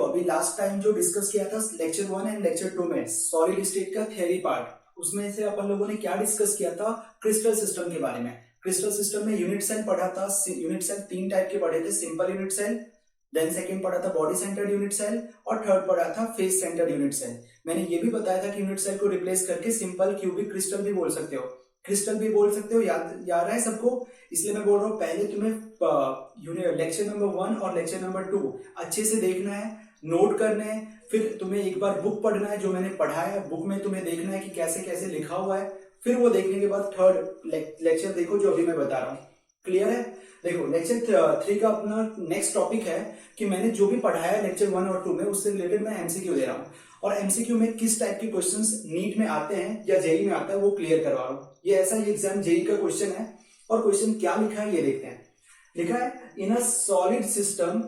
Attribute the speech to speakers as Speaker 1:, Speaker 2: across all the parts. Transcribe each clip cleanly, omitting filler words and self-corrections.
Speaker 1: अभी last time जो discuss किया था लेक्चर 1 एंड लेक्चर 2 में सॉलिड स्टेट का थ्योरी पार्ट, उसमें से अपन लोगों ने क्या डिस्कस किया था? क्रिस्टल सिस्टम के बारे में। क्रिस्टल सिस्टम में यूनिट सेल पढ़ा था। यूनिट सेल 3 टाइप के पढ़े थे, simple unit cell, then second पढ़ा था बॉडी सेंटर्ड यूनिट सेल, और थर्ड पढ़ा था फेस सेंटर्ड यूनिट सेल। मैंने ये भी बताया था कि यूनिट सेल को रिप्लेस करके सिंपल क्यूबिक क्रिस्टल भी बोल सकते हो, क्रिस्टल भी बोल सकते हो। याद है सबको? इसलिए मैं बोल रहा हूँ पहले तुम्हें लेक्चर नंबर 1 और लेक्चर नंबर 2 अच्छे से देखना है, नोट करना है, फिर तुम्हें एक बार बुक पढ़ना है जो मैंने पढ़ाया है, बुक में तुम्हें देखना है कि कैसे कैसे लिखा हुआ है, फिर वो देखने के बाद थर्ड लेक्चर देखो जो अभी मैं बता रहा हूँ। क्लियर है? देखो लेक्चर 3 का अपना नेक्स्ट टॉपिक है कि मैंने जो भी पढ़ाया है लेक्चर 1 और 2 में उससे रिलेटेड मैं एमसीक्यू दे रहा हूँ, और एमसीक्यू में किस टाइप के क्वेश्चंस नीट में आते हैं या जेई में आता है वो क्लियर करवा रहा हूँ। ये ऐसा ही एग्जाम जेई का क्वेश्चन है, और क्वेश्चन क्या लिखा है ये देखते हैं। लिखा है in a solid system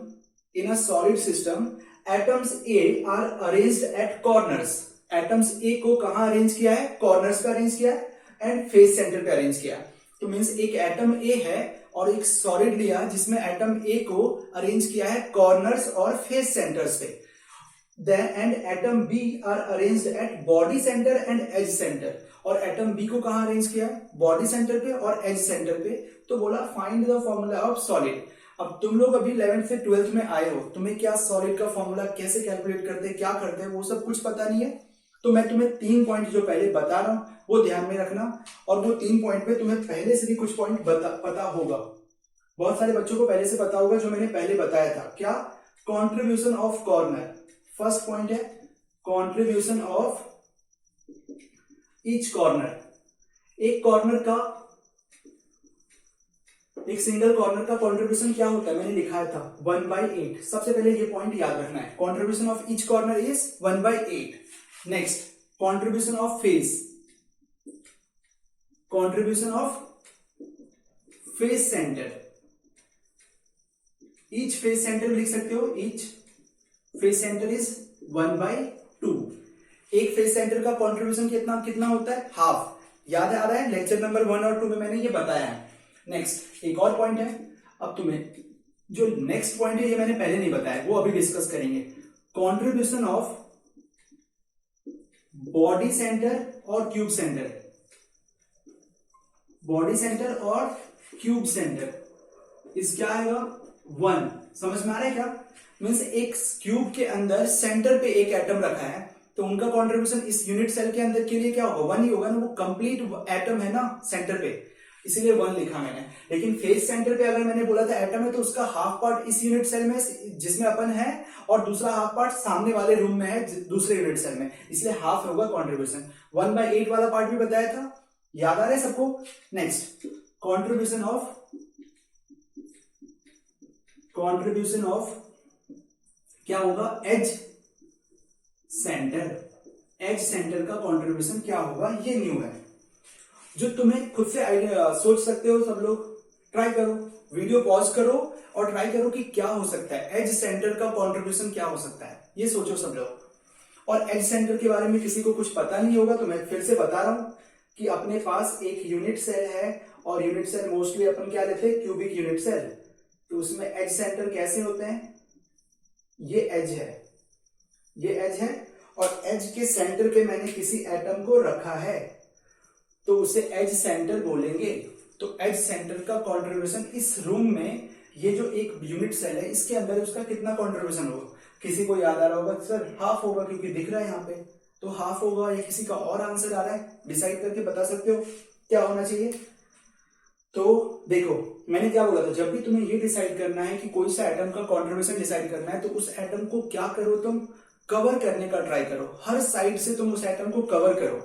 Speaker 1: atoms A are arranged at corners. Atoms A को कहां अरेंज किया है? कॉर्नर्स पे अरेंज किया है, एंड फेस सेंटर पे अरेंज किया। तो मींस एक एटम ए है और एक सॉलिड लिया जिसमें एटम ए को अरेंज किया है कॉर्नर्स और फेस सेंटर्स पे। And atom B are arranged at body centre and edge centre. और एटम बी को कहां अरेंज किया है? बॉडी सेंटर पे और एज सेंटर पे। तो बोला find the formula of solid. अब तुम लोग अभी 11th से 12th में आए हो, तुम्हें क्या सॉलिड का फॉर्मूला कैसे कैलकुलेट करते हैं, क्या करते हैं, वो सब कुछ पता नहीं है। तो मैं तुम्हें 3 पॉइंट जो पहले बता रहा हूं वो ध्यान में रखना, और वो 3 पॉइंट पे तुम्हें पहले से भी कुछ पॉइंट पता होगा। बहुत सारे बच्चों को पहले से पता होगा जो मैंने पहले बताया था। क्या? Contribution of corner. First point है कॉन्ट्रीब्यूशन ऑफ ईच कॉर्नर। एक कॉर्नर का, एक सिंगल कॉर्नर का कंट्रीब्यूशन क्या होता है? मैंने लिखा था 1/8। सबसे पहले ये पॉइंट याद रखना है, contribution of each corner is 1/8। Next, contribution of face, contribution of face centre. Each face centre लिख सकते हो, ईच फेस सेंटर इज 1/2। एक फेस सेंटर का कंट्रीब्यूशन कितना होता है? हाफ। याद आ रहा है? लेक्चर नंबर 1 और 2 में मैंने ये बताया है। नेक्स्ट, एक और पॉइंट है। अब तुम्हें जो नेक्स्ट पॉइंट है ये मैंने पहले नहीं बताया, वो अभी डिस्कस करेंगे। कंट्रीब्यूशन ऑफ बॉडी सेंटर और क्यूब सेंटर। बॉडी सेंटर और क्यूब सेंटर इस क्या आएगा? 1। समझ में आ रहा है क्या? मीन्स एक क्यूब के अंदर सेंटर पे एक एटम रखा है, तो उनका कंट्रीब्यूशन इस यूनिट सेल के अंदर के लिए क्या होगा? 1 ही होगा ना, वो कंप्लीट एटम है ना सेंटर पे, इसीलिए 1 लिखा मैंने। लेकिन फेस सेंटर पे अगर मैंने बोला था एटम है, तो उसका हाफ पार्ट इस यूनिट सेल में जिसमें अपन है, और दूसरा हाफ पार्ट सामने वाले रूम में है दूसरे यूनिट सेल में, इसलिए हाफ होगा कंट्रीब्यूशन। 1/8 वाला पार्ट भी बताया था, याद आ रहा है सबको? नेक्स्ट, कंट्रीब्यूशन ऑफ क्या होगा? Edge centre. एज सेंटर का कंट्रीब्यूशन क्या होगा? ये न्यू है, जो तुम्हें खुद से आइडिया सोच सकते हो। सब लोग ट्राई करो, वीडियो पॉज करो और ट्राई करो कि क्या हो सकता है, एज सेंटर का कंट्रीब्यूशन क्या हो सकता है, ये सोचो सब लोग। और एज सेंटर के बारे में किसी को कुछ पता नहीं होगा तो मैं फिर से बता रहा हूं कि अपने पास एक यूनिट सेल है, और यूनिट सेल मोस्टली अपन क्या लेते हैं? Cubic unit cell. तो उसमें एज सेंटर कैसे होते हैं? ये एज है, ये एज है, और एज के सेंटर पे मैंने किसी एटम को रखा है, तो उसे एज सेंटर बोलेंगे। तो एज सेंटर का कंट्रीब्यूशन इस रूम में, ये जो एक यूनिट सेल है इसके अंदर उसका कितना कंट्रीब्यूशन होगा? किसी को याद आ रहा होगा सर हाफ होगा, क्योंकि दिख रहा है यहाँ पे, तो हाफ होगा। या किसी का और आंसर आ रहा है, डिसाइड करके बता सकते हो क्या होना चाहिए। तो देखो मैंने क्या बोला था, जब भी तुम्हें ये डिसाइड करना है कि कोई सा एटम का कंट्रीब्यूशन डिसाइड करना है, तो उस एटम को क्या करो? तुम कवर करने का ट्राई करो, हर साइड से तुम उस एटम को कवर करो।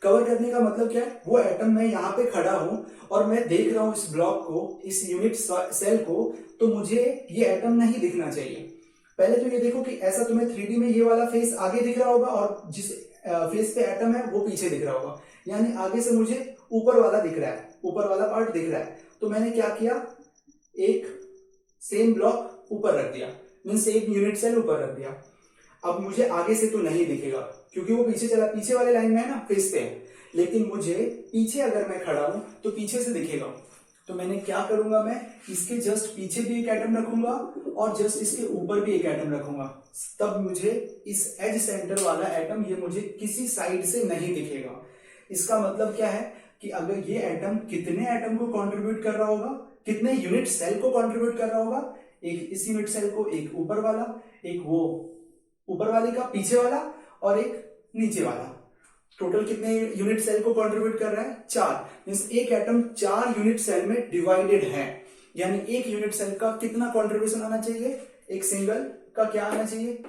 Speaker 1: कवर करने का मतलब क्या है? वो एटम, मैं यहाँ पे खड़ा हूं और मैं देख रहा हूं इस ब्लॉक को, इस यूनिट सेल को, तो मुझे ये एटम नहीं दिखना चाहिए। पहले तो ये देखो कि ऐसा तुम्हें 3D में ये वाला फेस आगे दिख रहा होगा, और जिस फेस पे एटम है वो पीछे दिख रहा होगा, यानी आगे से मुझे ऊपर वाला दिख रहा है, ऊपर वाला पार्ट दिख रहा है। तो मैंने क्या किया? एक सेम ब्लॉक ऊपर रख दिया, मीन्स एक यूनिट सेल ऊपर रख दिया। अब मुझे आगे से तो नहीं दिखेगा क्योंकि वो पीछे वाले लाइन में है ना, फेस पे है, लेकिन मुझे पीछे अगर मैं खड़ा हूं तो पीछे से दिखेगा। तो मैंने क्या करूंगा, मैं इसके जस्ट पीछे भी एक एटम रखूंगा और जस्ट इसके ऊपर भी एक एटम रखूंगा, तब मुझे इस एज सेंटर वाला एटम ये मुझे किसी साइड से नहीं दिखेगा। इसका मतलब क्या है कि अगर ये एटम कितने एटम को कंट्रीब्यूट कर रहा होगा, कितने यूनिट सेल को कंट्रीब्यूट कर रहा होगा, एक इस यूनिट सेल को, एक ऊपर वाला, एक वो ऊपर वाले का पीछे वाला और एक नीचे वाला। टोटल कितने यूनिट सेल को कंट्रीब्यूट कर रहा है, 4। मींस एक एटम 4 यूनिट सेल में डिवाइडेड है, यानी एक यूनिट सेल का कितना कंट्रीब्यूशन आना चाहिए, एक सिंगल का क्या आना चाहिए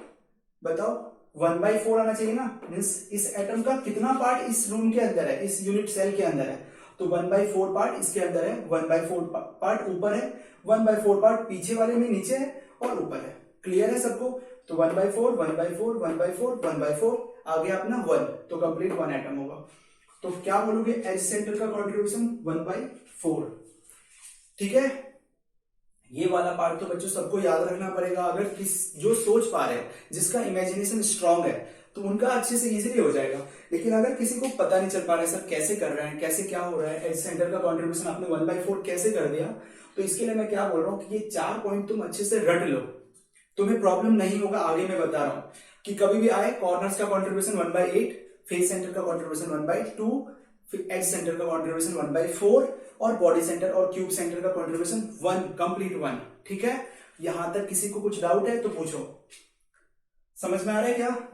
Speaker 1: बताओ, 1/4 आना चाहिए ना। मींस इस एटम का कितना पार्ट इस रूम के अंदर है, इस यूनिट सेल के अंदर है, तो 1/4 पार्ट इसके अंदर है, 1/4 पार्ट ऊपर है, 1/4 पार्ट पीछे वाले में नीचे है और ऊपर है। क्लियर है सबको? तो 1/4 1/4 1/4 1/4 आ गया अपना 1, तो कंप्लीट 1 एटम होगा। तो क्या बोलोगे, एज सेंटर का कंट्रीब्यूशन 1/4। ठीक है, ये वाला पार्ट तो बच्चों सबको याद रखना पड़ेगा। अगर जो सोच पा रहे हैं, जिसका इमेजिनेशन स्ट्रांग है, तो उनका अच्छे से इजीली हो जाएगा। लेकिन अगर किसी को पता नहीं चल पा रहा है सर कैसे कर रहे हैं, कैसे क्या हो रहा है, एज सेंटर का कंट्रीब्यूशन आपने 1/4 कैसे कर दिया, तो इसके लिए मैं क्या बोल रहा हूं कि ये 4 पॉइंट तुम अच्छे से रट लो, तुम्हें प्रॉब्लम नहीं होगा। आगे मैं बता रहा हूं कि कभी भी आए, कॉर्नर्स का कंट्रीब्यूशन 1/8, फेस सेंटर का कंट्रीब्यूशन 1/2, फिर एज सेंटर का कंट्रीब्यूशन 1/4 और बॉडी सेंटर और क्यूब सेंटर का कंट्रीब्यूशन 1, कंप्लीट 1। ठीक है, यहां तक किसी को कुछ डाउट है तो पूछो। समझ में आ रहा है क्या?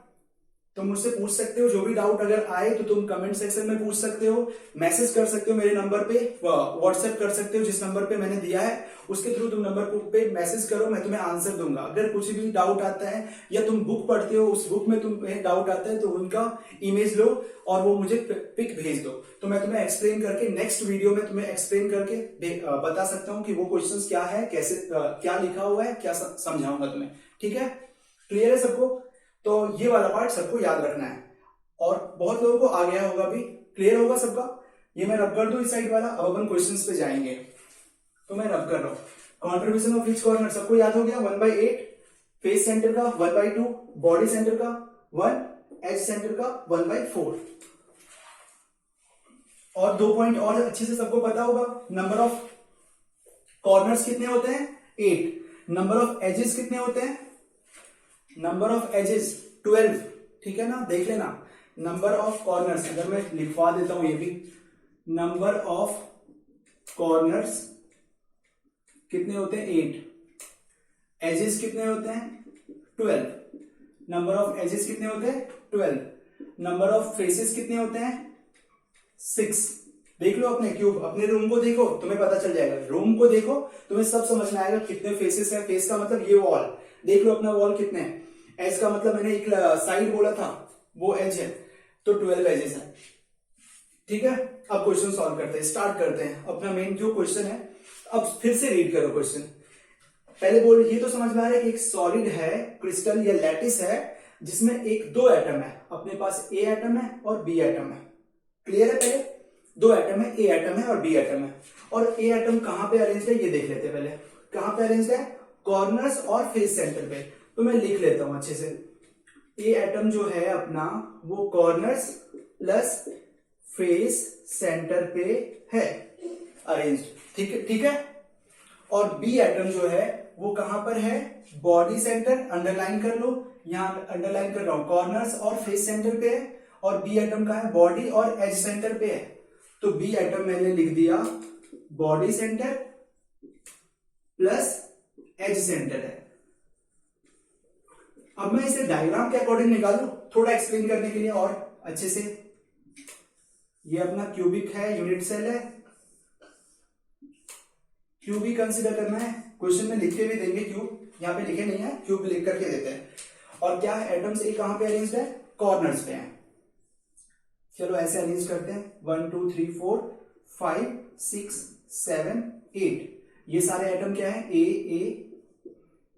Speaker 1: तुम मुझसे पूछ सकते हो, जो भी डाउट अगर आए तो तुम कमेंट सेक्शन में पूछ सकते हो, मैसेज कर सकते हो मेरे नंबर पे, व्हाट्सएप कर सकते हो जिस नंबर पे मैंने दिया है, उसके थ्रू तुम नंबर पे मैसेज करो, मैं तुम्हें आंसर दूंगा। अगर कुछ भी डाउट आता है या तुम बुक पढ़ते हो, उस बुक में तुम्हें डाउट आता है, तो उनका इमेज लो और वो मुझे पिक भेज दो, तो मैं तुम्हें एक्सप्लेन करके नेक्स्ट वीडियो में तुम्हें एक्सप्लेन करके बता सकता हूँ कि वो क्वेश्चन क्या है, कैसे क्या लिखा हुआ है, क्या समझाऊंगा तुम्हें। ठीक है, क्लियर है सबको? तो ये वाला पार्ट सबको याद रखना है, और बहुत लोगों को आ गया होगा भी। क्लियर होगा सबका? ये मैं रब कर दूं इस साइड वाला, अब अपन क्वेश्चंस पे जाएंगे। तो मैं रब कर रहा हूं। कंट्रीब्यूशन ऑफ ईच कॉर्नर सबको याद हो गया, 1/8, फेस सेंटर का 1/2, बॉडी सेंटर का 1, एज सेंटर का 1/4। और 2 पॉइंट और अच्छे से सबको पता होगा, नंबर ऑफ कॉर्नर्स कितने होते हैं, 8। नंबर ऑफ एजेस कितने होते हैं, नंबर ऑफ एजेस 12। ठीक है ना, देख लेना। नंबर ऑफ कॉर्नर्स, अगर मैं लिखवा देता हूं ये भी, नंबर ऑफ कॉर्नर्स कितने होते हैं, 8। एजेस कितने होते हैं, 12। नंबर ऑफ एजेस कितने होते हैं, 12। नंबर ऑफ फेसेस कितने होते हैं, 6। देख लो अपने क्यूब, अपने रूम को देखो, तुम्हें पता चल जाएगा। रूम को देखो, तुम्हें सब समझ में आएगा कितने फेसेस है। फेस का मतलब ये वॉल, देख लो अपना वॉल कितने हैं। एज का मतलब मैंने एक साइड बोला था, वो एज है, तो 12 एजेस है। ठीक है, अब क्वेश्चन सॉल्व करते हैं, स्टार्ट करते हैं अपना मेन जो क्वेश्चन है। अब फिर से रीड करो क्वेश्चन। पहले बोल, ये तो समझ में आ रहा है कि एक सॉलिड है, क्रिस्टल या लैटिस है, जिसमें एक 2 एटम है। अपने पास ए एटम है और बी एटम है। क्लियर है? पहले 2 एटम है, ए एटम है और बी एटम है। और ए एटम कहां पे अरेंज है ये देख लेते हैं पहले। कहां पे अरेंज है, कॉर्नर्स और फेस सेंटर पे। तो मैं लिख लेता हूं अच्छे से, ए एटम जो है अपना, वो कॉर्नर्स प्लस फेस सेंटर पे है अरेंज। ठीक है, ठीक है। और बी एटम जो है वो कहां पर है, बॉडी सेंटर, अंडरलाइन कर लो, यहां अंडरलाइन कर रहा हूं, कॉर्नर्स और फेस सेंटर पे है। और बी एटम का है बॉडी और एज सेंटर पे है, तो बी एटम मैंने लिख दिया body centre plus edge centre है। अब मैं इसे डायग्राम के अकॉर्डिंग निकालू, थोड़ा एक्सप्लेन करने के लिए और अच्छे से। ये अपना क्यूबिक है, यूनिट सेल है, क्यूब ही कंसीडर करना है। क्वेश्चन में लिख के भी देंगे क्यूब, यहाँ पे लिखे नहीं है, क्यूब लिख करके देते हैं। और क्या है, एटम्स ए कहां पे अरेंज्ड है, कॉर्नर्स पे है। चलो ऐसे अरेंज करते हैं, 1 2 3 4 5 6 7 8। ये सारे एटम क्या है, ए ए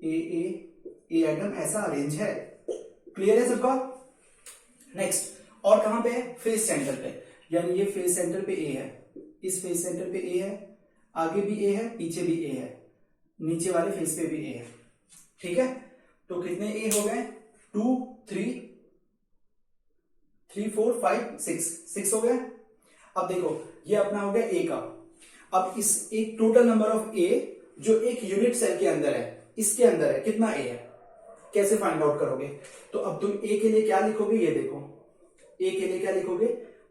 Speaker 1: ए ए ए एटम, ऐसा अरेंज है। क्लियर है सबका? नेक्स्ट, और कहां पे है, फेस सेंटर पे, यानी ये फेस सेंटर पे ए है, इस फेस सेंटर पे ए है, आगे भी ए है, पीछे भी ए है, नीचे वाले फेस पे भी ए है। ठीक है, तो कितने ए हो गए, 2 3 4 5 6 हो गए। अब देखो, ये अपना हो गया ए का। अब इस एक टोटल नंबर ऑफ ए जो एक यूनिट सेल के अंदर है, इसके अंदर है, कितना ए है, कैसे फाइंड आउट करोगे? तो अब तुम ए के लिए क्या लिखोगे, ये देखो, ए के लिए क्या लिखोगे,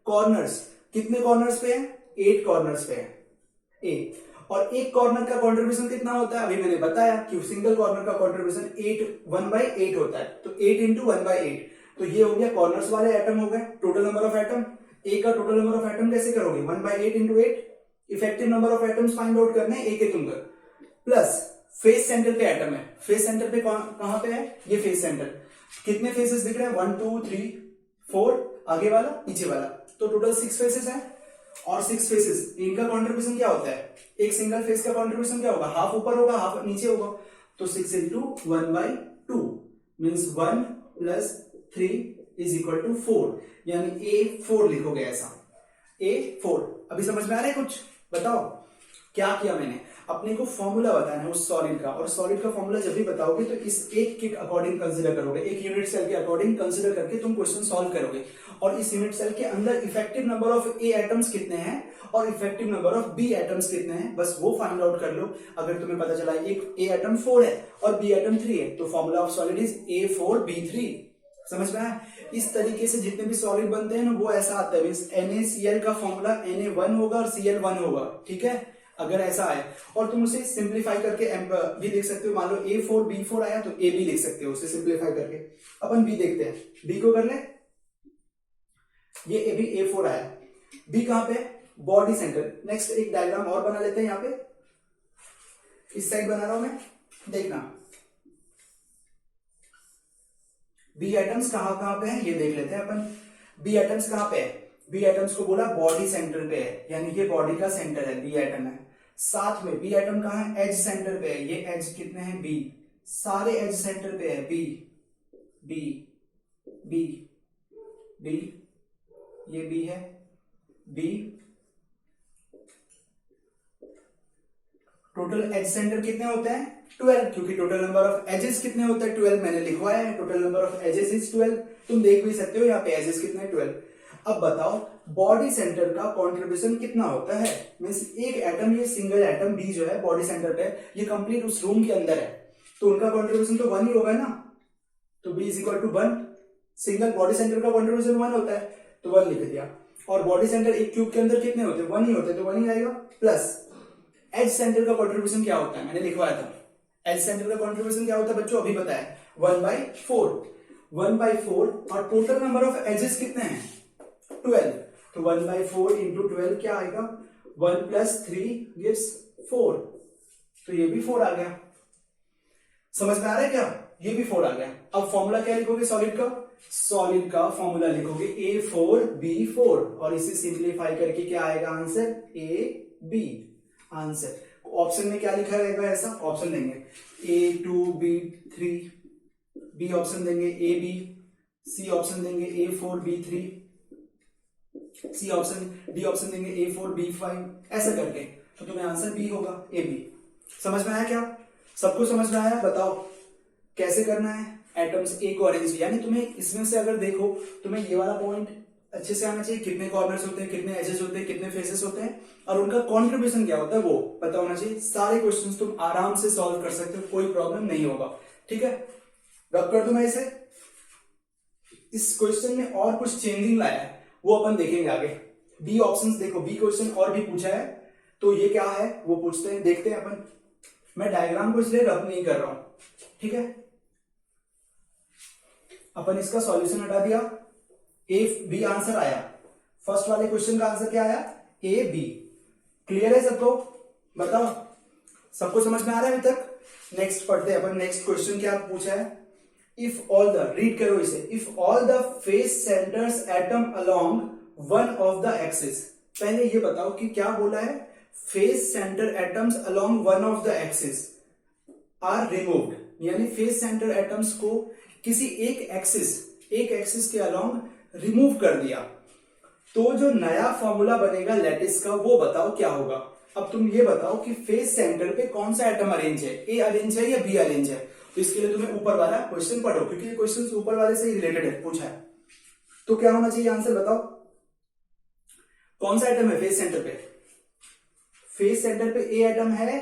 Speaker 1: कॉर्नर्स, कितने कॉर्नर्स पे है, 8 कॉर्नर्स पे है ए, और एक कॉर्नर का कंट्रीब्यूशन कितना होता है, अभी मैंने बताया कि सिंगल कॉर्नर का कंट्रीब्यूशन 1/8 होता है, तो 8 इंटू 1/8, तो ये हो गया कॉर्नर्स वाले एटम हो गए, टोटल नंबर ऑफ एटम। ए का टोटल नंबर ऑफ एटम कैसे करोगे, 1/8 into 8, effective number of atoms find out करने ए के तुमको, प्लस फेस सेंटर पे एटम है, फेस सेंटर पे कहां पे है, ये फेस सेंटर, कितने फेसेस दिख रहे हैं, 1 2 3 4, आगे वाला नीचे वाला, तो टोटल 6 फेसेस है, और 6 फेसेस, इनका कंट्रीब्यूशन क्या होता है, एक सिंगल फेस का कंट्रीब्यूशन क्या होगा, हाफ ऊपर होगा हाफ नीचे होगा, तो 6 into 1/2 means 1 plus 3 is equal to 4, यानी A4 लिखोगे ऐसा, A4। अभी समझ में आ रहा है कुछ, बताओ क्या किया मैंने, अपने को फॉर्मूला बताना है उस सॉलिड का, और सॉलिड का फॉर्मूला जब भी बताओगे तो इस एक के अकॉर्डिंग कंसीडर करोगे, एक यूनिट सेल के अकॉर्डिंग कंसीडर करके तुम क्वेश्चन सॉल्व करोगे, और इस यूनिट सेल के अंदर effective number of A atoms कितने हैं और effective number of B atoms कितने हैं, बस वो फाइंड आउट कर लो। अगर तुम्हें पता चला एक ए एटम 4 है और बी एटम 3 है, तो formula of solid is A4B3। समझ में आया? इस तरीके से जितने भी सॉलिड बनते हैं ना वो ऐसा आता है, मींस NaCl का फॉर्मूला Na1 होगा और Cl1 होगा, ठीक है, अगर ऐसा आए, और तुम उसे सिंप्लीफाई करके भी लिख सकते हो, मान लो A4B4 आया तो A भी लिख सकते हो उसे सिंप्लीफाई करके। अपन B देखते हैं, B को कर ले, ये A भी A4 आया, B कहां पे, बॉडी सेंटर। नेक्स्ट एक डायग्राम और बना लेते हैं, यहां पे इस साइड बना रहा हूं मैं, देखना बी एटम्स कहां कहां पे है ये देख लेते हैं अपन। बी एटम्स कहां पे है, बी एटम्स को बोला बॉडी सेंटर पे है, यानी ये बॉडी का सेंटर है, बी एटम है। साथ में बी एटम कहां है, एज सेंटर पे है, ये एज कितने हैं, बी, सारे एज सेंटर पे है, बी बी बी बी, ये बी है, बी, टोटल एज सेंटर कितने होते हैं 12, क्योंकि टोटल नंबर ऑफ एजेस कितने होते हैं 12, मैंने लिखवाया है, total number of edges is 12, तुम देख भी सकते हो यहाँ पे एजेस कितने हैं 12। अब बताओ बॉडी सेंटर का कंट्रीब्यूशन कितना होता है, मींस एक एटम, ये सिंगल एटम बी जो है बॉडी सेंटर पे, ये कंप्लीट उस रूम के अंदर है, तो उनका कंट्रीब्यूशन तो 1 ही होगा ना, तो B is equal to 1, single body centre का कंट्रीब्यूशन 1 होता है, तो 1 लिख दिया। और बॉडी सेंटर एक क्यूब के अंदर कितने होते हैं, 1 ही होते हैं, तो 1 ही आएगा, प्लस एज सेंटर का कंट्रीब्यूशन क्या होता है, मैंने लिखवाया था, एज सेंटर का कंट्रीब्यूशन क्या होता है बच्चों, अभी पता है, 1/4, 1/4, और टोटल नंबर ऑफ एजेस कितने हैं 12, तो 1/4 इंटू 12 क्या आएगा, 1 प्लस 3 गिव्स 4, तो ये भी 4 आ गया। समझ में आ रहा है क्या, ये भी 4 आ गया। अब फॉर्मूला क्या लिखोगे सॉलिड का, सॉलिड का फॉर्मूला लिखोगे A4B4, और इसे सिंप्लीफाई करके क्या आएगा आंसर, AB आंसर। ऑप्शन में क्या लिखा रहेगा, ऐसा ऑप्शन देंगे A2B3, बी ऑप्शन देंगे AB, सी ऑप्शन देंगे A4B3, C option, D option देंगे A4B5, ऐसा करके तो तुम्हें आंसर बी होगा, AB। समझ में आया क्या, सबको समझ में आया? बताओ कैसे करना है एटम्स ए को अरेंज, यानी तुम्हें इसमें से अगर देखो तुम्हें ये वाला पॉइंट अच्छे से आना चाहिए, कितने कॉर्नर्स होते हैं, कितने एजेस होते हैं, कितने फेसेस होते हैं, और उनका कंट्रीब्यूशन क्या होता है वो पता होना चाहिए। सारे क्वेश्चंस तुम आराम से सॉल्व कर सकते हो, कोई प्रॉब्लम नहीं होगा, ठीक है। रब कर दूं मैं इसे, इस क्वेश्चन में और कुछ चेंजिंग लाया है वो अपन देखेंगे आगे। बी ऑप्शंस देखो, बी क्वेश्चन और भी पूछा है, तो ये क्या है वो पूछते हैं, देखते हैं अपन। मैं डायग्राम को इसलिए रब नहीं कर रहा हूं, ठीक है। अपन इसका सॉल्यूशन हटा दिया, ए बी आंसर आया, फर्स्ट वाले क्वेश्चन का आंसर क्या आया, ए बी। क्लियर है सबको, बताओ सबको समझ में आ रहा है अभी तक? नेक्स्ट पढ़ते हैं अपन, नेक्स्ट क्वेश्चन क्या पूछा है, इफ ऑल द, रीड करो इसे, if all the face centres atom along one of the axis. पहले ये बताओ कि क्या बोला है, face centre atoms along one of the axis are removed, यानी फेस सेंटर एटम्स को किसी एक एक्सिस के अलोंग रिमूव कर दिया, तो जो नया फॉर्मूला बनेगा लैटिस का वो बताओ क्या होगा। अब तुम ये बताओ कि फेस सेंटर पे कौन सा एटम अरेंज है, ए अरेंज है या बी अरेंज है, तो इसके लिए तुम्हें ऊपर वाला क्वेश्चन पढ़ो, क्योंकि ये क्वेश्चन ऊपर वाले से ही रिलेटेड है, पूछा है। तो क्या होना चाहिए आंसर बताओ, कौन सा एटम है फेस सेंटर पे, फेस सेंटर पे ए एटम है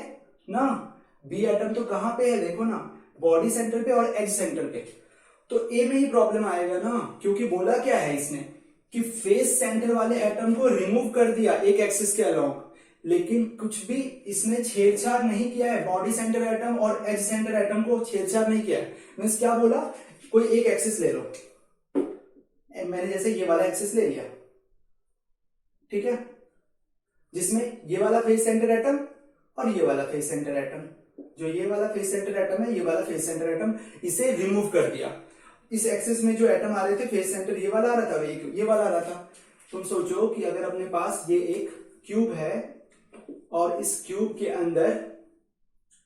Speaker 1: ना, बी एटम तो कहां पे है देखो ना, बॉडी सेंटर पे और एज सेंटर पे। तो ए में ही प्रॉब्लम आएगा ना, क्योंकि बोला क्या है इसने कि फेस सेंटर वाले एटम को रिमूव कर दिया एक एक्सिस के अलोंग, लेकिन कुछ भी इसने छेड़छाड़ नहीं किया है, बॉडी सेंटर एटम और एज सेंटर एटम को छेड़छाड़ नहीं किया है। मीन्स क्या बोला, कोई एक एक्सिस ले लो, मैंने जैसे ये वाला एक्सिस ले लिया, ठीक है, जिसमें ये वाला फेस सेंटर एटम और ये वाला फेस सेंटर एटम, जो ये वाला फेस सेंटर एटम है, ये वाला फेस सेंटर एटम, इसे रिमूव कर दिया। इस एक्सिस में जो एटम आ रहे थे फेस सेंटर ये वाला आ रहा था, ये वाला आ रहा था। तुम सोचो कि अगर अपने पास ये एक क्यूब है और इस क्यूब के अंदर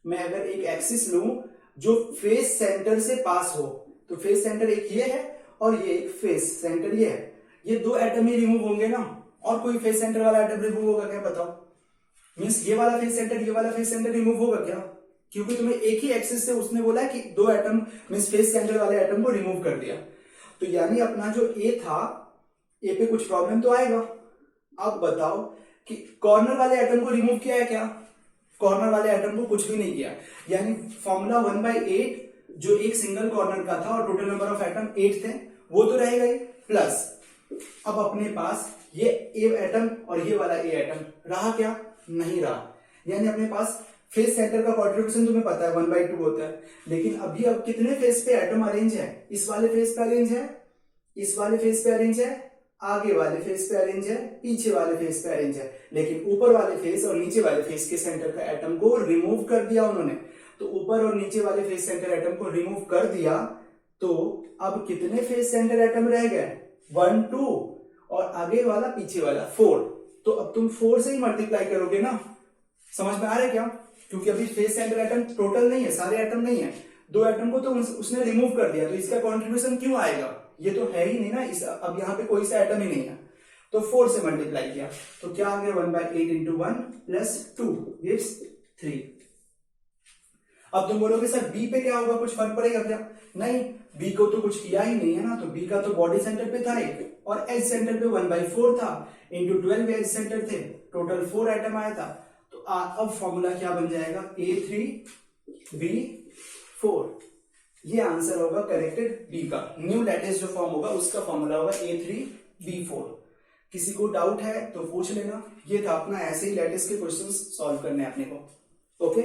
Speaker 1: मैं अगर एक एक्सिस लूं जो फेस सेंटर से पास हो, तो फेस सेंटर एक ये है और ये एक फेस सेंटर ये है, ये दो एटम ही रिमूव होंगे ना, और कोई फेस सेंटर वाला एटम रिमूव होगा क्या बताओ? मीन्स ये वाला फेस सेंटर, ये वाला फेस सेंटर रिमूव होगा क्या? क्योंकि तुम्हें एक ही एक्सिस से उसने बोला कि दो एटम मीन्स फेस सेंटर वाले एटम को रिमूव कर दिया। तो यानी अपना जो ए था, ए पे कुछ प्रॉब्लम तो आएगा। अब बताओ कि कॉर्नर वाले एटम को रिमूव किया है क्या? कॉर्नर वाले एटम को कुछ भी नहीं किया, यानी फॉर्मूला 1/8 जो एक सिंगल कॉर्नर का था और टोटल नंबर ऑफ एटम 8 थे, वो तो रहेगा ही, प्लस अब अपने पास ये ए एटम और ये वाला ए एटम रहा क्या? नहीं रहा। यानी अपने पास फेस सेंटर का कंट्रीब्यूशन तुम्हें पता है 1/2 होता है, लेकिन अभी अब कितने फेस पे एटम अरेंज है? इस वाले फेस पे अरेंज है, इस वाले फेस पे अरेंज है, आगे वाले फेस पे अरेंज है, पीछे वाले फेस पे अरेंज है, लेकिन ऊपर वाले फेस और नीचे वाले फेस के सेंटर का एटम को रिमूव कर दिया उन्होंने। तो ऊपर और नीचे वाले फेस सेंटर एटम को रिमूव कर दिया, तो अब कितने फेस सेंटर एटम रह गए? 1 2 और आगे वाला पीछे वाला 4। तो अब तुम 4 से ही मल्टीप्लाई करोगे ना। समझ में आ रहा है क्या? क्योंकि अभी फेस सेंटर एटम टोटल नहीं है, सारे एटम नहीं है, दो एटम को तो उसने रिमूव कर दिया, तो इसका कंट्रीब्यूशन क्यों आएगा? ये तो है ही नहीं ना, अब यहाँ पे कोई सा एटम ही नहीं है, तो 4 से मल्टीप्लाई किया, तो क्या आ गया? 1/8 इंटू 1 प्लस 2 गिव्स 3। अब तुम बोलोगे सर बी पे क्या होगा, कुछ फर्क पड़ेगा क्या? नहीं, बी को तो कुछ किया ही नहीं है ना, तो बी का तो बॉडी सेंटर पे था एक और एज सेंटर पे 1/4 था, इंटू 12 एज सेंटर थे, टोटल 4 एटम आया था। तो अब फॉर्मूला क्या बन जाएगा? A3B4। ये आंसर होगा करेक्टेड बी का। न्यू लेटेस्ट जो फॉर्म होगा उसका फॉर्मूला होगा A3B4। किसी को डाउट है तो पूछ लेना। ये था अपना, ऐसे ही लेटेस्ट के क्वेश्चंस सॉल्व करने अपने को। ओके।